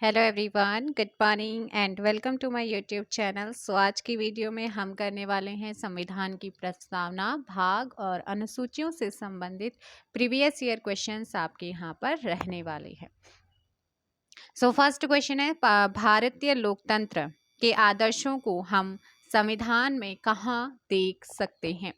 Hello everyone, good morning and welcome to my YouTube channel. So आज की video में हम करने वाले हैं संविधान की प्रस्तावना भाग और अनुसूचियों से संबंधित प्रीवियस ईयर क्वेश्चंस आपके यहाँ पर रहने वाले हैं। सो फर्स्ट क्वेश्चन है, भारतीय लोकतंत्र के आदर्शों को हम संविधान में कहाँ देख सकते हैं?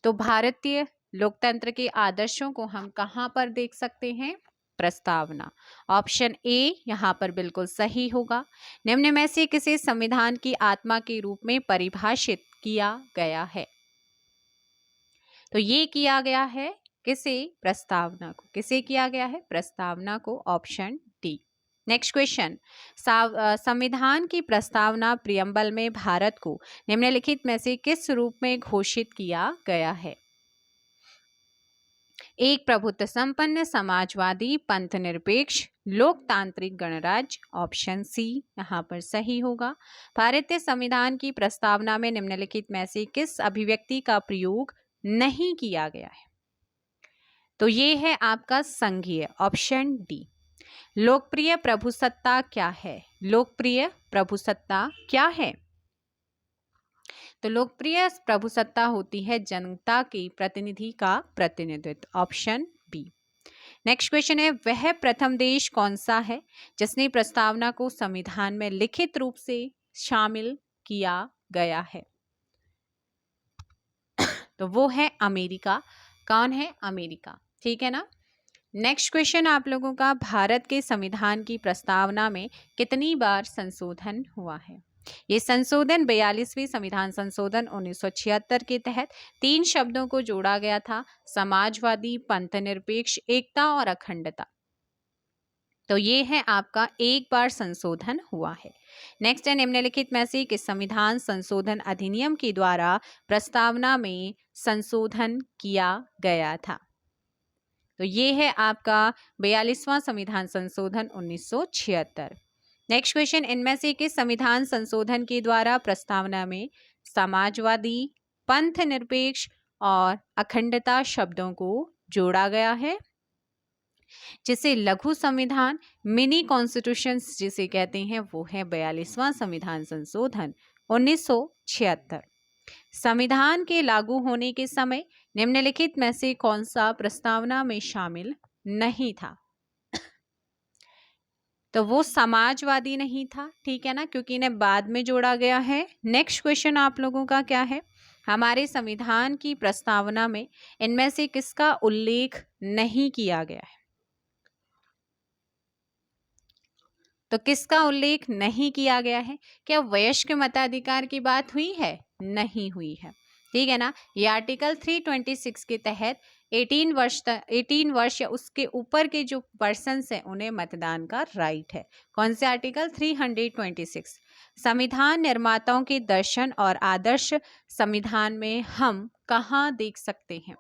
तो भारतीय लोकतंत्र के आदर्शों को हम कहाँ पर देख सकते हैं? प्रस्तावना। ऑप्शन ए यहाँ पर बिल्कुल सही होगा। निम्न में से किसे संविधान की आत्मा के रूप में परिभाषित किया गया है? तो ये किया गया है किसे? प्रस्तावना को। किसे किया गया है? प्रस्तावना को। Option D. नेक्स्ट क्वेश्चन, संविधान की प्रस्तावना प्रियम्बल में भारत को निम्नलिखित में से किस रूप में घोषित किया गया है? एक, प्रभुत्व संपन्न, समाजवादी, पंथ निरपेक्ष, लोकतांत्रिक गणराज्य। ऑप्शन सी यहाँ पर सही होगा। भारतीय संविधान की प्रस्तावना में निम्नलिखित में से किस अभिव्यक्ति का प्रयोग नहीं किया गया है? तो ये है आपका संघीय। Option D. लोकप्रिय प्रभुसत्ता क्या है? लोकप्रिय प्रभुसत्ता क्या है? तो लोकप्रिय प्रभुसत्ता होती है जनता के प्रतिनिधि का प्रतिनिधित्व। Option B. नेक्स्ट क्वेश्चन है, वह प्रथम देश कौन सा है जिसने प्रस्तावना को संविधान में लिखित रूप से शामिल किया गया है? तो वो है अमेरिका। कौन है? अमेरिका। ठीक है ना। नेक्स्ट क्वेश्चन आप लोगों का, भारत के संविधान की प्रस्तावना में कितनी बार संशोधन हुआ है? ये संशोधन 42वें संविधान संशोधन 1976 के तहत 3 शब्दों को जोड़ा गया था, समाजवादी, पंथनिरपेक्ष, एकता और अखंडता। तो ये है आपका एक बार संशोधन हुआ है। नेक्स्ट है, निम्नलिखित में से किस संविधान संशोधन अधिनियम के द्वारा प्रस्तावना में संशोधन किया गया था? तो ये है आपका 42वां संविधान संशोधन 1976। नेक्स्ट क्वेश्चन, इनमें से किस संविधान संशोधन के द्वारा प्रस्तावना में समाजवादी, पंथ निरपेक्ष और अखंडता शब्दों को जोड़ा गया है? जिसे लघु संविधान, मिनी कॉन्स्टिट्यूशन जिसे कहते हैं, वो है 42वां संविधान संशोधन 1976। संविधान के लागू होने के समय निम्नलिखित में से कौन सा प्रस्तावना में शामिल नहीं था? तो वो समाजवादी नहीं था। ठीक है ना, क्योंकि इन्हें बाद में जोड़ा गया है। नेक्स्ट क्वेश्चन आप लोगों का क्या है, हमारे संविधान की प्रस्तावना में इनमें से किसका उल्लेख नहीं किया गया है? तो किसका उल्लेख नहीं किया गया है? क्या वयस्क मताधिकार की बात हुई है? नहीं हुई है। ठीक है ना। ये आर्टिकल 326 के तहत 18 वर्ष या उसके ऊपर के जो पर्सन्स हैं उन्हें मतदान का राइट है। कौन से आर्टिकल? 326। संविधान निर्माताओं के दर्शन और आदर्श संविधान में हम कहाँ देख सकते हैं?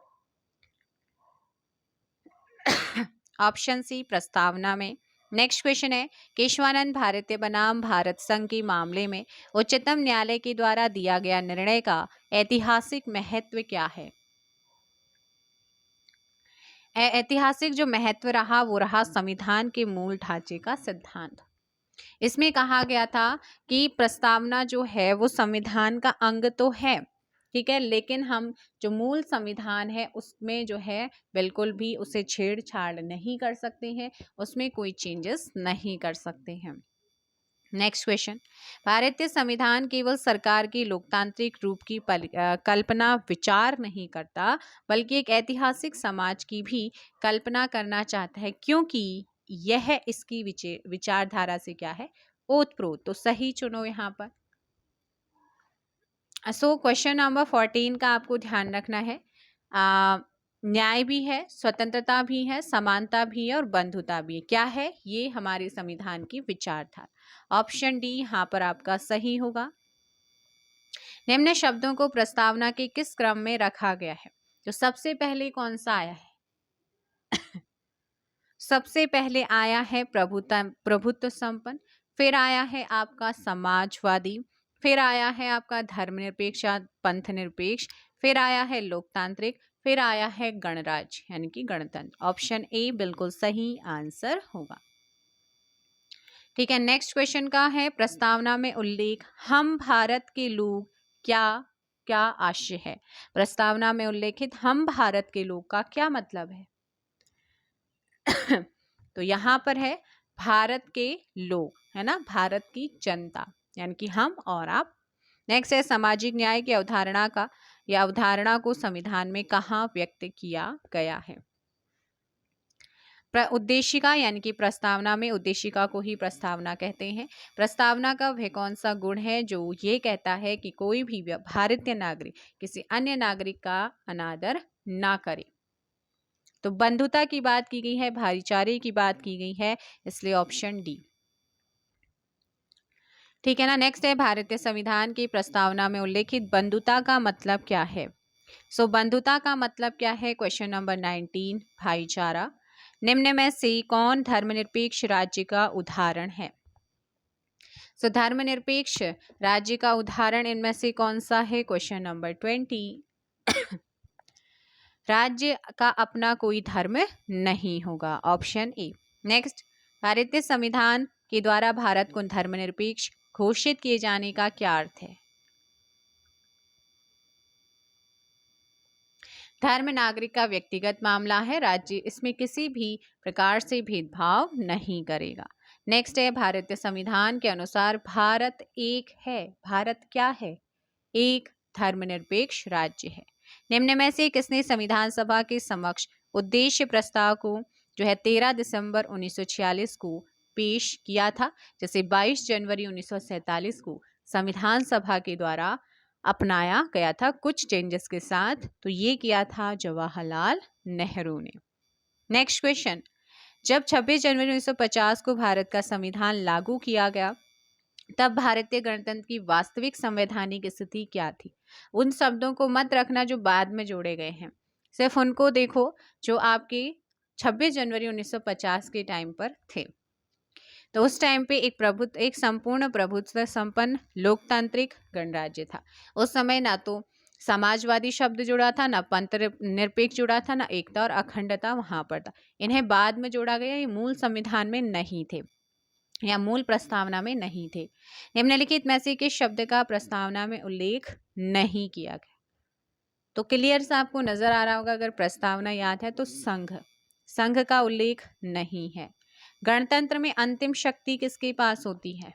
ऑप्शन सी, प्रस्तावना में। नेक्स्ट क्वेश्चन है, केशवानंद भारतीय बनाम भारत संघ के मामले में उच्चतम न्यायालय के द्वारा दिया गया निर्णय का ऐतिहासिक महत्व क्या है? ऐतिहासिक जो महत्व रहा वो रहा संविधान के मूल ढांचे का सिद्धांत। इसमें कहा गया था कि प्रस्तावना जो है वो संविधान का अंग तो है, ठीक है, लेकिन हम जो मूल संविधान है उसमें जो है बिल्कुल भी उसे छेड़छाड़ नहीं कर सकते हैं, उसमें कोई चेंजेस नहीं कर सकते हैं। नेक्स्ट क्वेश्चन, भारतीय संविधान केवल सरकार की लोकतांत्रिक रूप की कल्पना विचार नहीं करता, बल्कि एक ऐतिहासिक समाज की भी कल्पना करना चाहता है, क्योंकि यह इसकी विचारधारा से क्या है? ओतप्रोत। तो सही चुनो यहाँ पर। सो क्वेश्चन नंबर 14 का आपको ध्यान रखना है। न्याय भी है, स्वतंत्रता भी है, समानता भी है और बंधुता भी है। क्या है ये? हमारे संविधान की विचारधारा। ऑप्शन डी यहाँ पर आपका सही होगा। निम्न शब्दों को प्रस्तावना के किस क्रम में रखा गया है? तो सबसे पहले कौन सा आया है? सबसे पहले आया है प्रभुत्व संपन्न, फिर आया है आपका समाजवादी, फिर आया है आपका धर्मनिरपेक्ष या पंथ निरपेक्ष, फिर आया है लोकतांत्रिक, फिर आया है गणराज्य यानी कि गणतंत्र। ऑप्शन ए बिल्कुल सही आंसर होगा। ठीक है, नेक्स्ट क्वेश्चन का है प्रस्तावना में उल्लेख हम भारत के लोग क्या क्या आशय है। प्रस्तावना में उल्लेखित हम भारत के लोग का क्या मतलब है? तो यहाँ पर है भारत के लोग, है ना, भारत की जनता, यानी कि हम और आप। नेक्स्ट है सामाजिक न्याय की अवधारणा का या अवधारणा को संविधान में कहाँ व्यक्त किया गया है? उद्देशिका यानी कि प्रस्तावना में उद्देशिका को ही प्रस्तावना कहते हैं। प्रस्तावना का वह कौन सा गुण है जो ये कहता है कि कोई भी भारतीय नागरिक किसी अन्य नागरिक का अनादर ना करे? तो बंधुता की बात की गई है, भाईचारे की बात की गई है, इसलिए ऑप्शन डी। ठीक है ना। नेक्स्ट है भारतीय संविधान की प्रस्तावना में उल्लेखित बंधुता का मतलब क्या है? सो बंधुता का मतलब क्या है? क्वेश्चन नंबर 19, भाईचारा। निम्न में से कौन धर्मनिरपेक्ष राज्य का उदाहरण है? सो धर्मनिरपेक्ष राज्य का उदाहरण इनमें से कौन सा है? क्वेश्चन नंबर 20, राज्य का अपना कोई धर्म नहीं होगा, ऑप्शन ए। नेक्स्ट, भारतीय संविधान के द्वारा भारत को धर्मनिरपेक्ष घोषित किए जाने का क्या अर्थ है? धर्म नागरिक का व्यक्तिगत मामला है, राज्य इसमें किसी भी प्रकार से भेदभाव नहीं करेगा। नेक्स्ट है भारतीय संविधान के अनुसार भारत एक है, भारत क्या है? एक धर्मनिरपेक्ष राज्य है। निम्न में से किसने संविधान सभा के समक्ष उद्देश्य प्रस्ताव को जो है 13 दिसंबर 1946 को पेश किया था, जैसे 22 जनवरी 1947 को संविधान सभा के द्वारा अपनाया गया था कुछ चेंजेस के साथ, तो ये किया था जवाहरलाल नेहरू ने। नेक्स्ट क्वेश्चन, जब 26 जनवरी 1950 को भारत का संविधान लागू किया गया तब भारतीय गणतंत्र की वास्तविक संवैधानिक स्थिति क्या थी? उन शब्दों को मत रखना जो बाद में जोड़े गए हैं, सिर्फ उनको देखो जो आपके 26 जनवरी 1950 के टाइम पर थे। तो उस टाइम पे एक संपूर्ण प्रभुत्व संपन्न लोकतांत्रिक गणराज्य था। उस समय ना तो समाजवादी शब्द जुड़ा था, ना पंथ निरपेक्ष जुड़ा था, ना एकता और अखंडता वहां पर था। इन्हें बाद में जोड़ा गया, ये मूल संविधान में नहीं थे या मूल प्रस्तावना में नहीं थे। निम्नलिखित में से किस शब्द का प्रस्तावना में उल्लेख नहीं किया गया? तो क्लियर से आपको नजर आ रहा होगा, अगर प्रस्तावना याद है तो संघ, संघ का उल्लेख नहीं है। गणतंत्र में अंतिम शक्ति किसके पास होती है?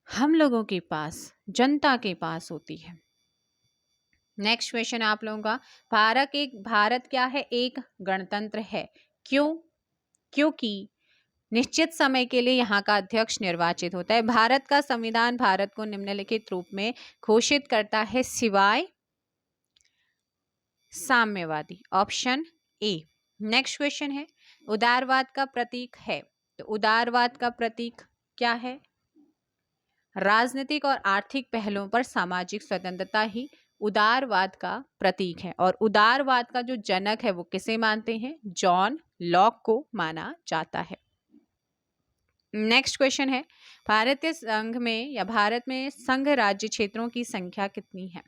हम लोगों के पास, जनता के पास होती है। नेक्स्ट क्वेश्चन आप लोगों का, भारत क्या है? एक गणतंत्र है। क्यों? क्योंकि निश्चित समय के लिए यहाँ का अध्यक्ष निर्वाचित होता है। भारत का संविधान भारत को निम्नलिखित रूप में घोषित करता है सिवाय साम्यवादी, ऑप्शन ए। नेक्स्ट क्वेश्चन है उदारवाद का प्रतीक है, तो उदारवाद का प्रतीक क्या है? राजनीतिक और आर्थिक पहलुओं पर सामाजिक स्वतंत्रता ही उदारवाद का प्रतीक है। और उदारवाद का जो जनक है वो किसे मानते हैं? जॉन लॉक को माना जाता है। नेक्स्ट क्वेश्चन है भारतीय संघ में या भारत में संघ राज्य क्षेत्रों की संख्या कितनी है?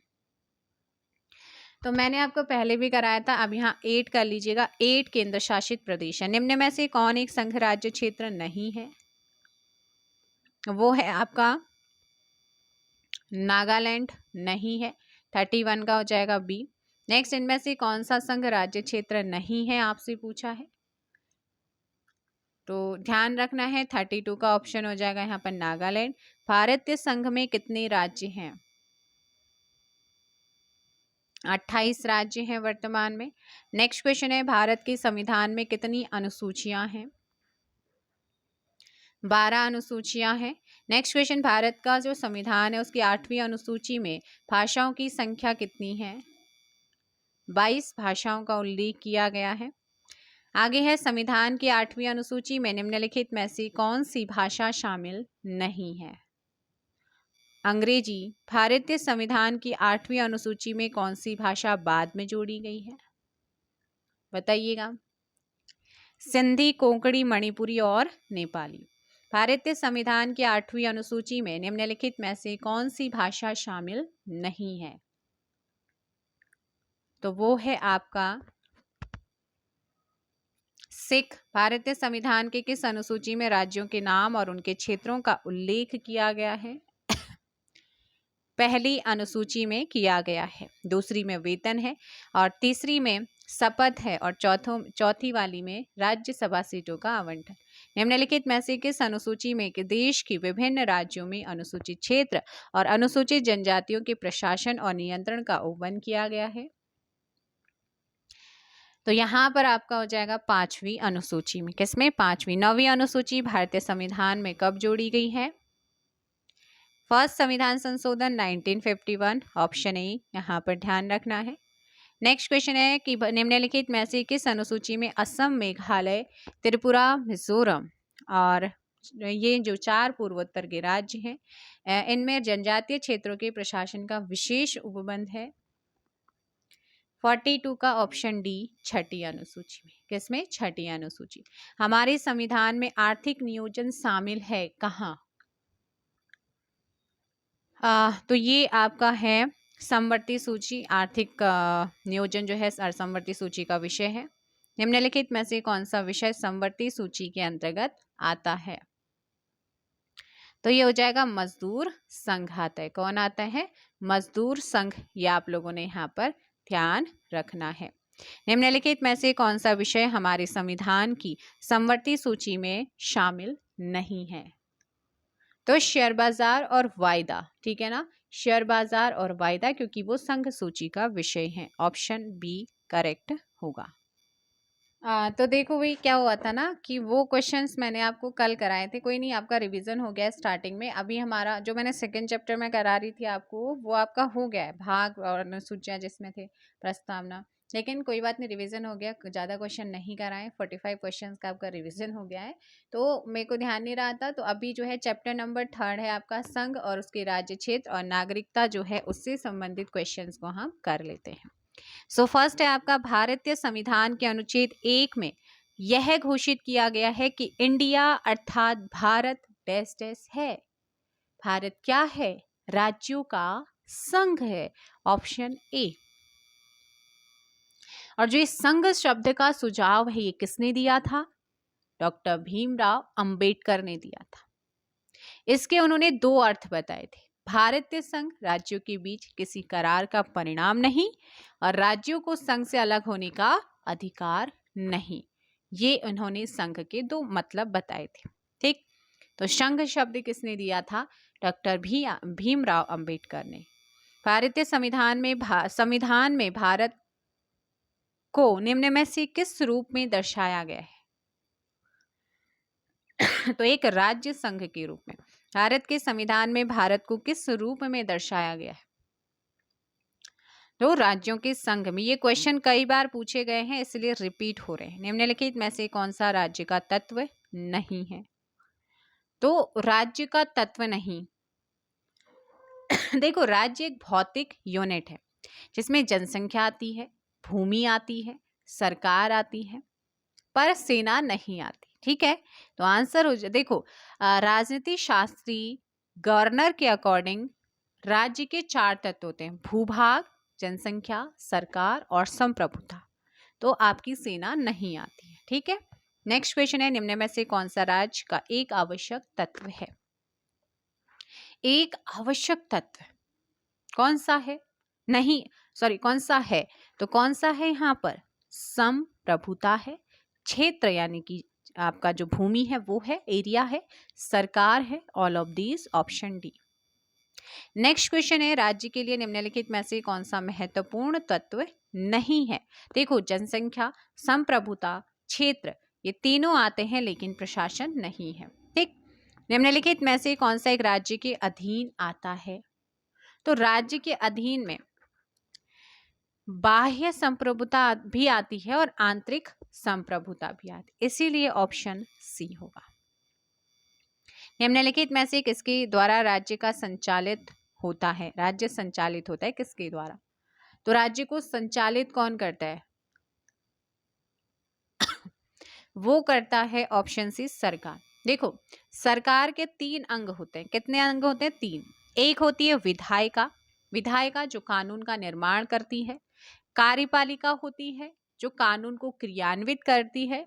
तो मैंने आपको पहले भी कराया था, अब यहाँ 8 कर लीजिएगा। 8 केंद्र शासित प्रदेश है। निम्न में से कौन एक संघ राज्य क्षेत्र नहीं है? वो है आपका नागालैंड, नहीं है। 31 का हो जाएगा बी। नेक्स्ट, इनमें से कौन सा संघ राज्य क्षेत्र नहीं है आपसे पूछा है, तो ध्यान रखना है 32 का ऑप्शन हो जाएगा यहाँ पर नागालैंड। भारतीय संघ में कितने राज्य हैं? 28 राज्य हैं वर्तमान में। नेक्स्ट क्वेश्चन है भारत के संविधान में कितनी अनुसूचियां हैं? 12 अनुसूचियां हैं। नेक्स्ट क्वेश्चन, भारत का जो संविधान है उसकी 8वीं अनुसूची में भाषाओं की संख्या कितनी है? 22 भाषाओं का उल्लेख किया गया है। आगे है संविधान की 8वीं अनुसूची में निम्नलिखित में से कौन सी भाषा शामिल नहीं है? अंग्रेजी। भारतीय संविधान की 8वीं अनुसूची में कौन सी भाषा बाद में जोड़ी गई है? बताइएगा। सिंधी, कोंकणी, मणिपुरी और नेपाली। भारतीय संविधान की 8वीं अनुसूची में निम्नलिखित में से कौन सी भाषा शामिल नहीं है? तो वो है आपका सिख, भारतीय संविधान के किस अनुसूची में राज्यों के नाम और उनके क्षेत्रों का उल्लेख किया गया है? पहली अनुसूची में किया गया है, दूसरी में वेतन है और तीसरी में शपथ है और चौथी वाली में राज्यसभा सीटों का आवंटन। निम्नलिखित में से किस अनुसूची में कि देश की विभिन्न राज्यों में अनुसूचित क्षेत्र और अनुसूचित जनजातियों के प्रशासन और नियंत्रण का उल्लेख किया गया है? तो यहाँ पर आपका हो जाएगा 5वीं अनुसूची में। किसमें? 5वीं। 9वीं अनुसूची भारतीय संविधान में कब जोड़ी गई है? फर्स्ट संविधान संशोधन 1951, ऑप्शन ए यहाँ पर ध्यान रखना है। नेक्स्ट क्वेश्चन है कि निम्नलिखित में से किस अनुसूची में असम, मेघालय, त्रिपुरा, मिजोरम और ये जो 4 पूर्वोत्तर के राज्य हैं इनमें जनजातीय क्षेत्रों के प्रशासन का विशेष उपबंध है? 42 का ऑप्शन डी, छठी अनुसूची में। किसमें? छठी अनुसूची। हमारे संविधान में आर्थिक नियोजन शामिल है कहाँ? तो ये आपका है समवर्ती सूची। आर्थिक नियोजन जो है समवर्ती सूची का विषय है। निम्नलिखित में से कौन सा विषय समवर्ती सूची के अंतर्गत आता है? तो ये हो जाएगा मजदूर संघ आता है। कौन आता है? मजदूर संघ। ये आप लोगों ने यहाँ पर ध्यान रखना है। निम्नलिखित में से कौन सा विषय हमारे संविधान की समवर्ती सूची में शामिल नहीं है? तो शेयर बाजार और वायदा, ठीक है ना, शेयर बाजार और वायदा, क्योंकि वो संघ सूची का विषय है। ऑप्शन बी करेक्ट होगा। तो देखो भाई क्या हुआ था ना कि वो क्वेश्चंस मैंने आपको कल कराए थे। कोई नहीं, आपका रिवीजन हो गया स्टार्टिंग में। अभी हमारा जो मैंने सेकंड चैप्टर में करा रही थी आपको, वो आपका हो गया है, भाग और अनुसूचियाँ जिसमें थे, प्रस्तावना। लेकिन कोई बात नहीं, रिवीजन हो गया, ज़्यादा क्वेश्चन नहीं कराए। 45 क्वेश्चन का आपका रिवीजन हो गया है। तो मेरे को ध्यान नहीं रहा था, तो अभी जो है चैप्टर नंबर 3 है आपका संघ और उसके राज्य क्षेत्र और नागरिकता जो है उससे संबंधित क्वेश्चन को हम कर लेते हैं। सो फर्स्ट है आपका भारतीय संविधान के अनुच्छेद 1 में यह घोषित किया गया है कि इंडिया अर्थात भारत डैश डैश है। भारत क्या है? राज्यों का संघ है। Option A. और जो इस संघ शब्द का सुझाव है ये किसने दिया था? डॉक्टर भीमराव अंबेडकर ने दिया था। इसके उन्होंने 2 अर्थ बताए थे। भारतीय संघ राज्यों के बीच किसी करार का परिणाम नहीं और राज्यों को संघ से अलग होने का अधिकार नहीं। ये उन्होंने संघ के 2 मतलब बताए थे। ठीक, तो संघ शब्द किसने दिया था? डॉक्टर भीमराव अंबेडकर ने। भारतीय संविधान में भारत को निम्न में से किस रूप में दर्शाया गया है? तो एक राज्य संघ के रूप में। भारत के संविधान में भारत को किस रूप में दर्शाया गया है? तो राज्यों के संघ में। ये क्वेश्चन कई बार पूछे गए हैं इसलिए रिपीट हो रहे हैं। निम्नलिखित में से कौन सा राज्य का तत्व नहीं है? तो राज्य का तत्व नहीं देखो, राज्य एक भौतिक यूनिट है जिसमें जनसंख्या आती है, भूमि आती है, सरकार आती है, पर सेना नहीं आती। ठीक है, तो आंसर हो जाए। देखो, राजनीति शास्त्री गवर्नर के अकॉर्डिंग राज्य के 4 तत्व होते हैं: भूभाग, जनसंख्या, सरकार और संप्रभुता। तो आपकी सेना नहीं आती है। ठीक है, नेक्स्ट क्वेश्चन है, निम्न में से कौन सा राज्य का एक आवश्यक तत्व है? एक आवश्यक तत्व कौन सा है? नहीं, सॉरी, कौन सा है? तो कौन सा है यहाँ पर? संप्रभुता है। क्षेत्र यानी कि आपका जो भूमि है वो है, एरिया है। सरकार है। All of these, option D. Next question है, राज्य के लिए निम्नलिखित में से कौन सा महत्वपूर्ण तत्व नहीं है? देखो, जनसंख्या, संप्रभुता, क्षेत्र, ये तीनों आते हैं लेकिन प्रशासन नहीं है। ठीक, निम्नलिखित में से कौन सा एक राज्य के अधीन आता है? तो राज्य के अधीन में बाह्य संप्रभुता भी आती है और आंतरिक संप्रभुता भी आती है, इसीलिए ऑप्शन सी होगा। निम्नलिखित में से किसके द्वारा राज्य का संचालित होता है? राज्य संचालित होता है किसके द्वारा? तो राज्य को संचालित कौन करता है? वो करता है ऑप्शन सी, सरकार। देखो, सरकार के 3 अंग होते हैं। कितने अंग होते हैं? 3। एक होती है विधायिका, विधायिका जो कानून का निर्माण करती है। कार्यपालिका होती है जो कानून को क्रियान्वित करती है।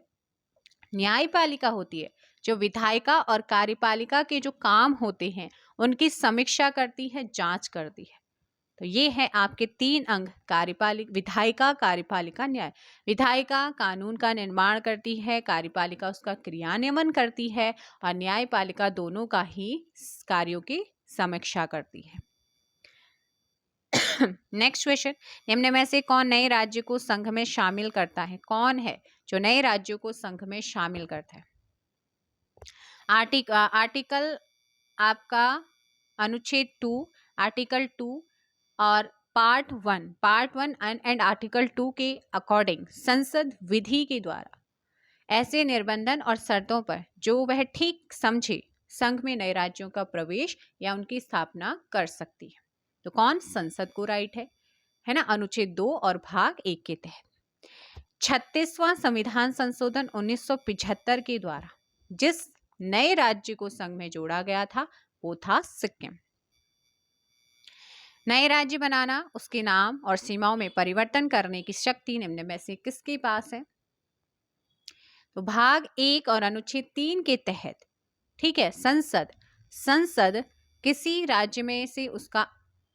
न्यायपालिका होती है जो विधायिका और कार्यपालिका के जो काम होते हैं उनकी समीक्षा करती है, जांच करती है। तो ये है आपके 3 अंग, विधायिका, कार्यपालिका, न्याय। विधायिका कानून का निर्माण करती है, कार्यपालिका उसका क्रियान्वयन करती है और न्यायपालिका दोनों का ही कार्यों की समीक्षा करती है। नेक्स्ट क्वेश्चन, निम्न में से कौन नए राज्य को संघ में शामिल करता है? कौन है जो नए राज्यों को संघ में शामिल करता है? आर्टिकल आपका अनुच्छेद 2, आर्टिकल 2 और पार्ट 1 एंड आर्टिकल 2 के अकॉर्डिंग संसद विधि के द्वारा ऐसे निर्बंधन और शर्तों पर जो वह ठीक समझे संघ में नए राज्यों का प्रवेश या उनकी स्थापना कर सकती है। तो कौन? संसद को राइट है ना, अनुच्छेद 2 और भाग 1 के तहत। 36वां संविधान संशोधन 1975 के द्वारा जिस नए राज्य को संघ में जोड़ा गया था वो था सिक्किम। नए राज्य बनाना, उसके नाम और सीमाओं में परिवर्तन करने की शक्ति निम्न में से किसके पास है? तो भाग 1 और अनुच्छेद 3 के तहत, ठीक है, संसद किसी राज्य में से उसका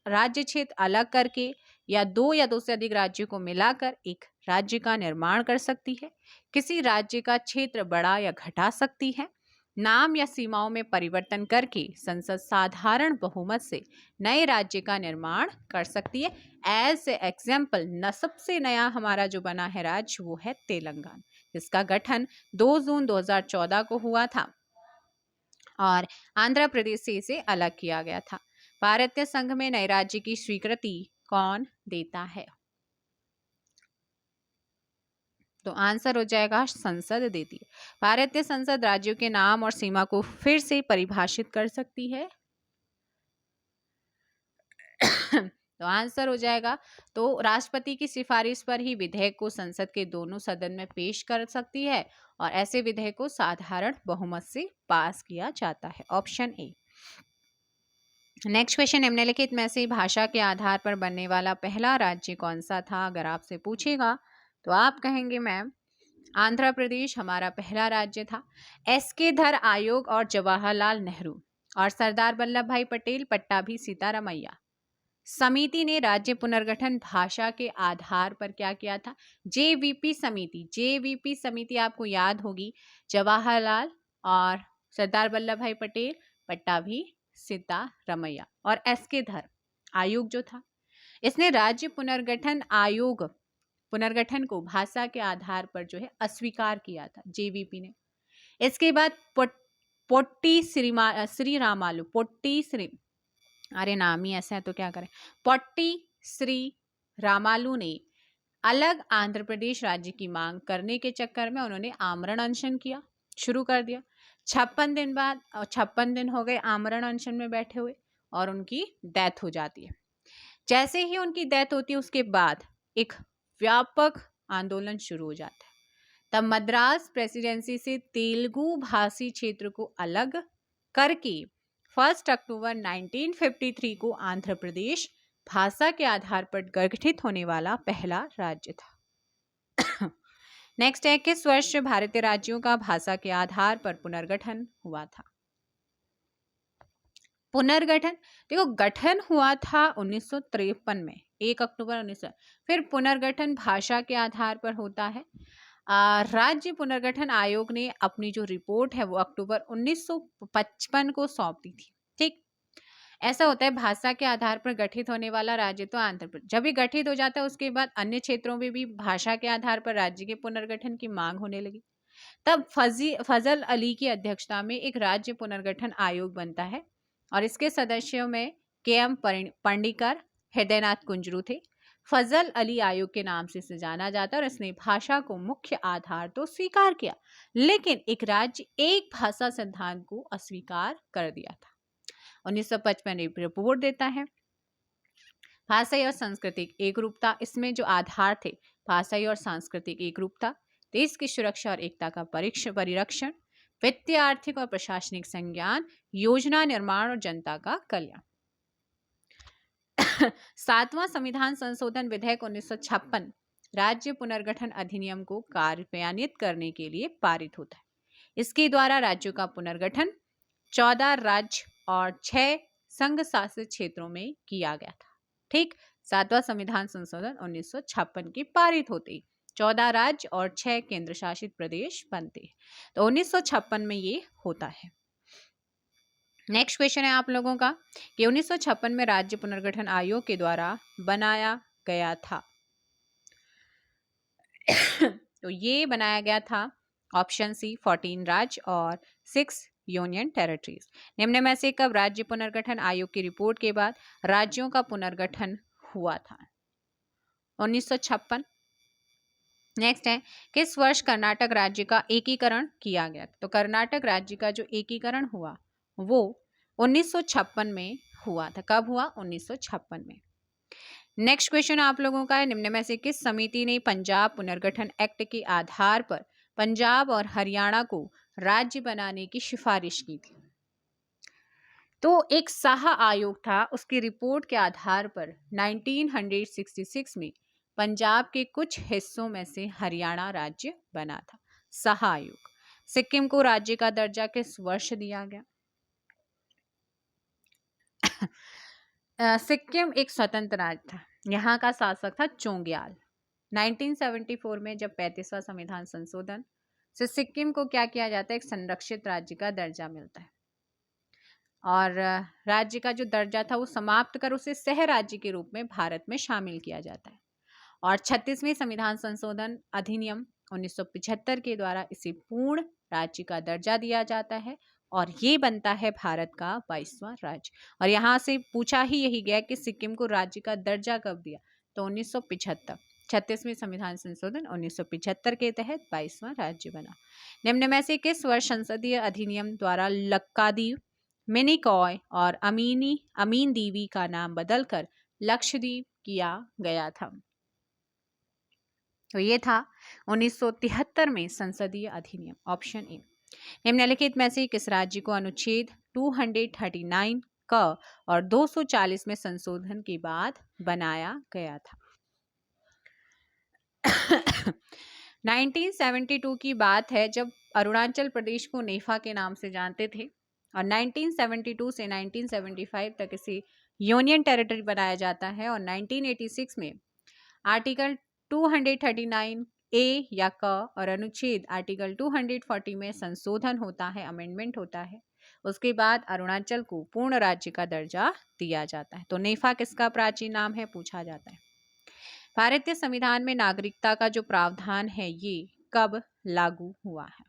राज्य क्षेत्र अलग करके या 2 या 2 से अधिक राज्यों को मिलाकर एक राज्य का निर्माण कर सकती है। किसी राज्य का क्षेत्र बढ़ा या घटा सकती है। नाम या सीमाओं में परिवर्तन करके संसद साधारण बहुमत से नए राज्य का निर्माण कर सकती है। एज ए एग्जाम्पल, सबसे नया हमारा जो बना है राज्य वो है तेलंगाना, जिसका गठन 2 जून 2014 को हुआ था और आंध्र प्रदेश से इसे अलग किया गया था। भारतीय संघ में नए राज्य की स्वीकृति कौन देता है? तो आंसर हो जाएगा संसद देती है। भारतीय संसद राज्यों के नाम और सीमा को फिर से परिभाषित कर सकती है। तो आंसर हो जाएगा, तो राष्ट्रपति की सिफारिश पर ही विधेयक को संसद के दोनों सदन में पेश कर सकती है और ऐसे विधेयक को साधारण बहुमत से पास किया जाता है। Option A. नेक्स्ट क्वेश्चन, निम्नलिखित में से भाषा के आधार पर बनने वाला पहला राज्य कौन सा था? अगर आपसे पूछेगा तो आप कहेंगे मैम आंध्र प्रदेश हमारा पहला राज्य था। एस.के. धर आयोग और जवाहरलाल नेहरू और सरदार वल्लभ भाई पटेल, पट्टाभी सीतारामैया समिति ने राज्य पुनर्गठन भाषा के आधार पर क्या किया था? जेवीपी समिति आपको याद होगी, जवाहरलाल और सरदार वल्लभ भाई पटेल, पट्टाभी सीतारामैया और एस.के. धर आयोग जो था, इसने राज्य पुनर्गठन को भाषा के आधार पर जो है अस्वीकार किया था, जेवीपी ने। इसके बाद पोट्टी श्री रामालू ने अलग आंध्र प्रदेश राज्य की मांग करने के चक्कर में उन्होंने आमरण अनशन किया, शुरू कर दिया। 56 दिन हो गए आमरण अनशन में बैठे हुए और उनकी डेथ हो जाती है। जैसे ही उनकी डेथ होती है उसके बाद एक व्यापक आंदोलन शुरू हो जाता है। तब मद्रास प्रेसिडेंसी से तेलुगु भाषी क्षेत्र को अलग करके 1 अक्टूबर 1953 को आंध्र प्रदेश भाषा के आधार पर गठित होने वाला पहला राज्य था। नेक्स्ट है, किस वर्ष भारतीय राज्यों का भाषा के आधार पर पुनर्गठन हुआ था? पुनर्गठन देखो, गठन हुआ था 1953 में, 1 अक्टूबर 1900। फिर पुनर्गठन भाषा के आधार पर होता है। राज्य पुनर्गठन आयोग ने अपनी जो रिपोर्ट है वो अक्टूबर 1955 को सौंप दी थी। ठीक, ऐसा होता है, भाषा के आधार पर गठित होने वाला राज्य तो आंध्र प्रदेश, जब ये गठित हो जाता है उसके बाद अन्य क्षेत्रों में भी भाषा के आधार पर राज्य के पुनर्गठन की मांग होने लगी। तब फजल अली की अध्यक्षता में एक राज्य पुनर्गठन आयोग बनता है और इसके सदस्यों में के.एम. पंडिकर, हृदयनाथ कुंजरू थे। फजल अली आयोग के नाम से इसे जाना जाता है और इसने भाषा को मुख्य आधार तो स्वीकार किया, लेकिन एक राज्य एक भाषा सिद्धांत को अस्वीकार कर दिया था। 1955 एक रिपोर्ट देता है, भाषाई और सांस्कृतिक एकरूपता, इसमें जो आधार थे भाषाई और सांस्कृतिक एकरूपता, देश की सुरक्षा और एकता का परिरक्षण, वित्तीय, आर्थिक और प्रशासनिक संज्ञान, योजना निर्माण और जनता का कल्याण। 7वां संविधान संशोधन विधेयक 1956 राज्य पुनर्गठन अधिनियम को कार्यान्वित करने के लिए पारित होता है। इसके द्वारा राज्यों का पुनर्गठन 14 राज्य और 6 संघ शासित क्षेत्रों में किया गया था। ठीक, 7वां संविधान संशोधन 1956 की पारित होते ही 14 राज्य और 6 केंद्र शासित प्रदेश बनते हैं। तो 1956 में ये होता है। नेक्स्ट क्वेश्चन है आप लोगों का कि 1956 में राज्य पुनर्गठन आयोग के द्वारा बनाया गया था। तो ये बनाया गया था ऑप्शन सी 14 राज्य और 6 यूनियन टेरिटरीज। निम्न में से कब राज्य पुनर्गठन आयोग की रिपोर्ट के बाद राज्यों का पुनर्गठन हुआ था? 1956। नेक्स्ट है किस वर्ष कर्नाटक राज्य का एकीकरण किया गया? तो कर्नाटक राज्य का जो एकीकरण हुआ वो 1956 में हुआ था। कब हुआ? 1956 में। नेक्स्ट क्वेश्चन आप लोगों का है निम्न में से किस समिति ने पंजाब पुनर्गठन एक्ट के आधार पर पंजाब और हरियाणा को राज्य बनाने की सिफारिश की थी? तो एक शाह आयोग था, उसकी रिपोर्ट के आधार पर 1966 में पंजाब के कुछ हिस्सों में से हरियाणा राज्य बना था। शाह आयोग। सिक्किम को राज्य का दर्जा किस वर्ष दिया गया? सिक्किम एक स्वतंत्र राज्य था, यहाँ का शासक था चोंग्याल। 1974 में जब 35वां संविधान संशोधन से सिक्किम को क्या किया जाता है? एक संरक्षित राज्य का दर्जा मिलता है और राज्य का जो दर्जा था वो समाप्त कर उसे सह राज्य के रूप में भारत में शामिल किया जाता है। और 36वें संविधान संशोधन अधिनियम 1975 के द्वारा इसे पूर्ण राज्य का दर्जा दिया जाता है और ये बनता है भारत का 22वां राज्य। और यहाँ से पूछा ही यही गया कि सिक्किम को राज्य का दर्जा कब दिया? तो 1975। 36वें संविधान संशोधन 1975 के तहत 22वां राज्य बना। निम्न में से किस वर्ष संसदीय अधिनियम द्वारा लक्काद्वीप, मिनिकॉय और अमीन दीवी का नाम बदलकर लक्षद्वीप किया गया था? तो ये था 1973 में संसदीय अधिनियम, ऑप्शन ए। निम्नलिखित में से किस राज्य को अनुच्छेद 239 क और 240 में संशोधन के बाद बनाया गया था? 1972 की बात है जब अरुणाचल प्रदेश को नेफा के नाम से जानते थे और 1972 से 1975 तक इसे यूनियन टेरिटरी बनाया जाता है और 1986 में आर्टिकल 239 ए या क और अनुच्छेद आर्टिकल 240 में संशोधन होता है, अमेंडमेंट होता है। उसके बाद अरुणाचल को पूर्ण राज्य का दर्जा दिया जाता है। तो नेफा किसका प्राचीन नाम है, पूछा जाता है। भारतीय संविधान में नागरिकता का जो प्रावधान है ये कब लागू हुआ है?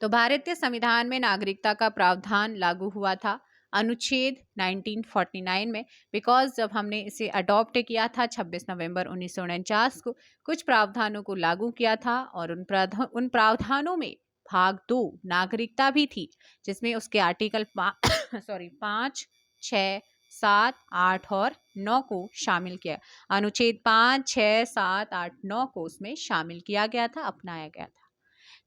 तो भारतीय संविधान में नागरिकता का प्रावधान लागू हुआ था अनुच्छेद 1949 में, बिकॉज जब हमने इसे अडॉप्ट किया था 26 नवंबर 1949 को, कुछ प्रावधानों को लागू किया था और उन प्रावधानों में भाग 2 नागरिकता भी थी, जिसमें उसके आर्टिकल 5, 6, 7, 8 और 9 को शामिल किया। अनुच्छेद 5, 6, 7, 8, 9 को उसमें शामिल किया गया था, अपनाया गया था।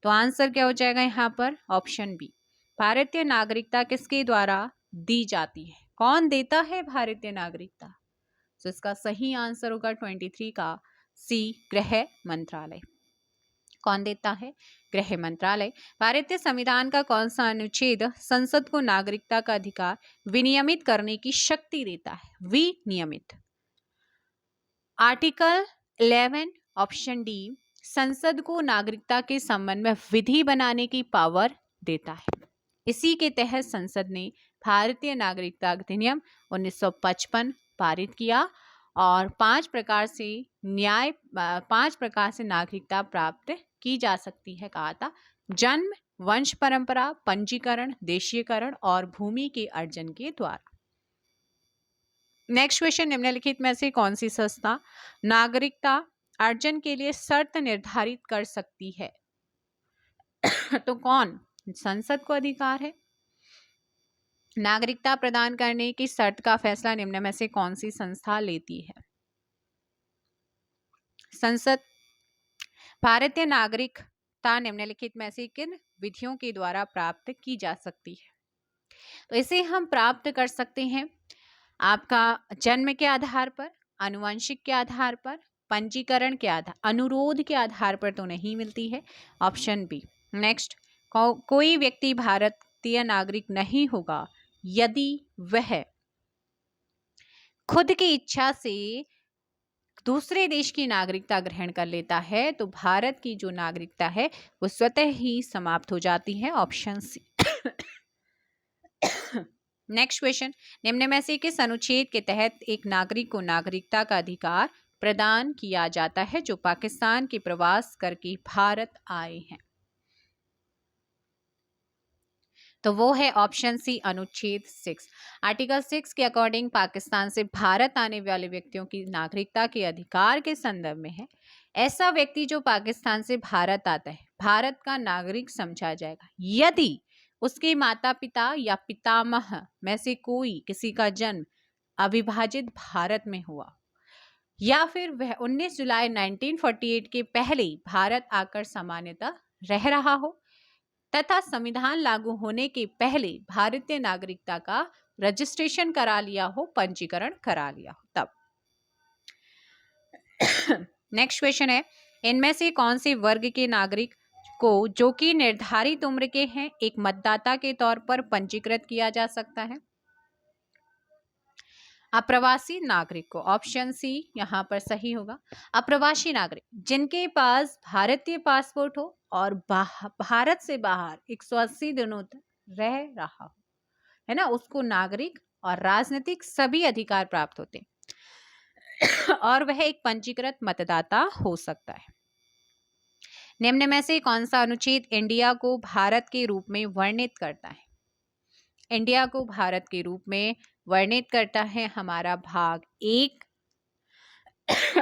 तो आंसर क्या हो जाएगा यहाँ पर? Option B. भारतीय नागरिकता किसके द्वारा दी जाती है? कौन देता है भारतीय नागरिकता? तो इसका सही आंसर होगा 23 का सी, गृह मंत्रालय। कौन देता है? गृह मंत्रालय। भारतीय संविधान का कौन सा अनुच्छेद संसद को नागरिकता का अधिकार विनियमित करने की शक्ति देता है? विनियमित। आर्टिकल 11 ऑप्शन डी संसद को नागरिकता के संबंध में विधि बनाने की पावर देता है। इसी के तहत संसद ने भारतीय नागरिकता अधिनियम 1955 पारित किया और 5 प्रकार से नागरिकता प्राप्त की जा सकती है कहा था। जन्म, वंश परंपरा, पंजीकरण, देशीयकरण और भूमि के अर्जन के द्वारा। नेक्स्ट क्वेश्चन, निम्नलिखित में से कौन सी संस्था नागरिकता अर्जन के लिए शर्त निर्धारित कर सकती है? तो कौन? संसद को अधिकार है। नागरिकता प्रदान करने की शर्त का फैसला निम्न में से कौन सी संस्था लेती है? संसद। भारतीय नागरिकता निम्नलिखित में से किन विधियों के द्वारा प्राप्त की जा सकती है? तो इसे हम प्राप्त कर सकते हैं आपका जन्म के आधार पर, आनुवंशिक के आधार पर, पंजीकरण के आधार, अनुरोध के आधार पर तो नहीं मिलती है, ऑप्शन बी। नेक्स्ट, कोई व्यक्ति भारतीय नागरिक नहीं होगा यदि वह खुद की इच्छा से दूसरे देश की नागरिकता ग्रहण कर लेता है तो भारत की जो नागरिकता है वो स्वतः ही समाप्त हो जाती है। Option C. नेक्स्ट क्वेश्चन, निम्न में से किस अनुच्छेद के तहत एक नागरिक को नागरिकता का अधिकार प्रदान किया जाता है जो पाकिस्तान के प्रवास करके भारत आए हैं? तो वो है ऑप्शन सी, अनुच्छेद 6। आर्टिकल 6 के अकॉर्डिंग पाकिस्तान से भारत आने वाले व्यक्तियों की नागरिकता के अधिकार के संदर्भ में है। ऐसा व्यक्ति जो पाकिस्तान से भारत आता है भारत का नागरिक समझा जाएगा यदि उसके माता पिता या पितामह में से कोई किसी का जन्म अविभाजित भारत में हुआ या फिर वह 19 जुलाई 1948 के पहले भारत आकर सामान्यतः रह रहा हो तथा संविधान लागू होने के पहले भारतीय नागरिकता का रजिस्ट्रेशन करा लिया हो, पंजीकरण करा लिया हो तब। नेक्स्ट क्वेश्चन है, इनमें से कौन से वर्ग के नागरिक को जो कि निर्धारित उम्र के हैं एक मतदाता के तौर पर पंजीकृत किया जा सकता है? अप्रवासी नागरिक को। ऑप्शन सी यहाँ पर सही होगा। अप्रवासी नागरिक जिनके पास भारतीय पासपोर्ट हो और भारत से बाहर 180 दिनों तक रह रहा हो, है ना, उसको नागरिक और राजनीतिक सभी अधिकार प्राप्त होते हैं और वह एक पंजीकृत मतदाता हो सकता है। निम्न में से कौन सा अनुच्छेद इंडिया को भारत के रूप में वर्णित करता है? इंडिया को भारत के रूप में वर्णित करता है हमारा भाग 1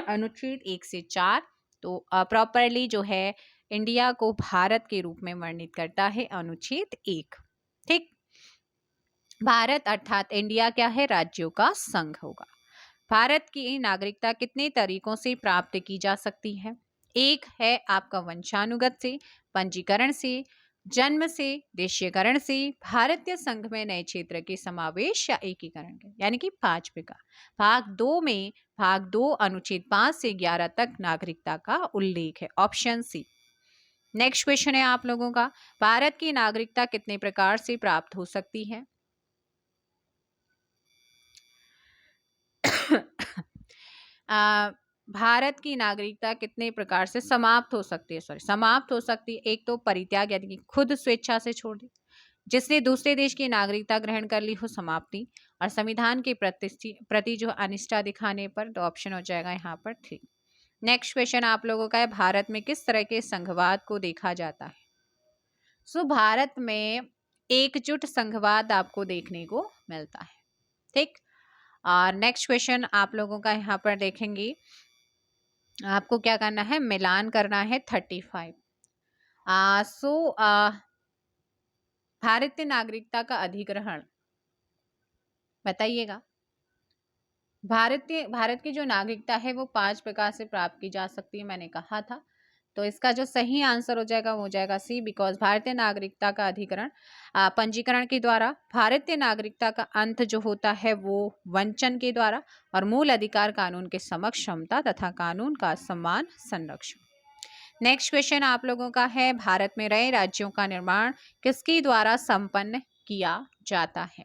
अनुच्छेद 1 से 4। तो प्रॉपरली जो है इंडिया को भारत के रूप में वर्णित करता है अनुच्छेद 1। ठीक, भारत अर्थात इंडिया क्या है? राज्यों का संघ होगा। भारत की नागरिकता कितने तरीकों से प्राप्त की जा सकती है? एक है आपका वंशानुगत से, पंजीकरण से, जन्म से, देशीयकरण से, भारतीय संघ में नए क्षेत्र के समावेश या एकीकरण के, यानी कि 5 प्रकार। भाग 2 में भाग 2 अनुच्छेद 5 से 11 तक नागरिकता का उल्लेख है। Option C. नेक्स्ट क्वेश्चन है आप लोगों का, भारत की नागरिकता कितने प्रकार से प्राप्त हो सकती है? भारत की नागरिकता कितने प्रकार से समाप्त हो सकती है? समाप्त हो सकती है। एक तो परित्याग, यानी कि खुद स्वेच्छा से छोड़ दे, जिसने दूसरे देश की नागरिकता ग्रहण कर ली हो, समाप्ति, और संविधान के प्रति जो अनिष्ठा दिखाने पर। तो ऑप्शन हो जाएगा यहाँ पर 3। नेक्स्ट क्वेश्चन आप लोगों का है, भारत में किस तरह के संघवाद को देखा जाता है? भारत में एकजुट संघवाद आपको देखने को मिलता है। ठीक, और नेक्स्ट क्वेश्चन आप लोगों का यहाँ पर देखेंगे, आपको क्या करना है? मिलान करना है 35। भारतीय नागरिकता का अधिग्रहण बताइएगा। भारत की जो नागरिकता है वो 5 प्रकार से प्राप्त की जा सकती है, मैंने कहा था। तो इसका जो सही आंसर हो जाएगा वो हो जाएगा सी, बिकॉज भारतीय नागरिकता का अधिकरण पंजीकरण के द्वारा, भारतीय नागरिकता का अंत जो होता है वो वंचन के द्वारा, और मूल अधिकार कानून के समक्ष क्षमता तथा कानून का सम्मान संरक्षण। नेक्स्ट क्वेश्चन आप लोगों का है, भारत में नए राज्यों का निर्माण किसके द्वारा संपन्न किया जाता है?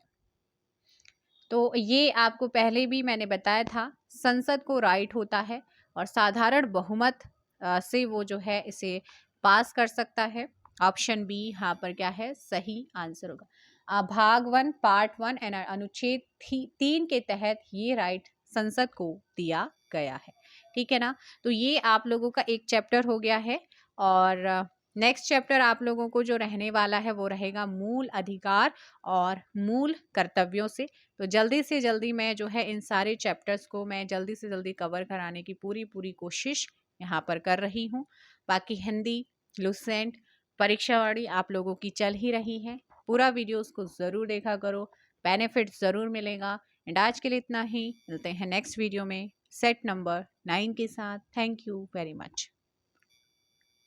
तो ये आपको पहले भी मैंने बताया था, संसद को राइट होता है और साधारण बहुमत से वो जो है इसे पास कर सकता है। ऑप्शन बी यहाँ पर क्या है? सही आंसर होगा। भाग 1 पार्ट 1 एंड अनुच्छेद 3 के तहत ये राइट संसद को दिया गया है। ठीक है ना? तो ये आप लोगों का एक चैप्टर हो गया है, और नेक्स्ट चैप्टर आप लोगों को जो रहने वाला है वो रहेगा मूल अधिकार और मूल कर्तव्यों से। तो जल्दी से जल्दी मैं जो है इन सारे चैप्टर्स को मैं जल्दी से जल्दी कवर कराने की पूरी कोशिश यहाँ पर कर रही हूँ। बाकी हिंदी, लुसेंट, परीक्षावाड़ी आप लोगों की चल ही रही है। पूरा वीडियोस को ज़रूर देखा करो, बेनिफिट ज़रूर मिलेगा। एंड आज के लिए इतना ही, मिलते हैं नेक्स्ट वीडियो में सेट नंबर 9 के साथ। Thank you very much.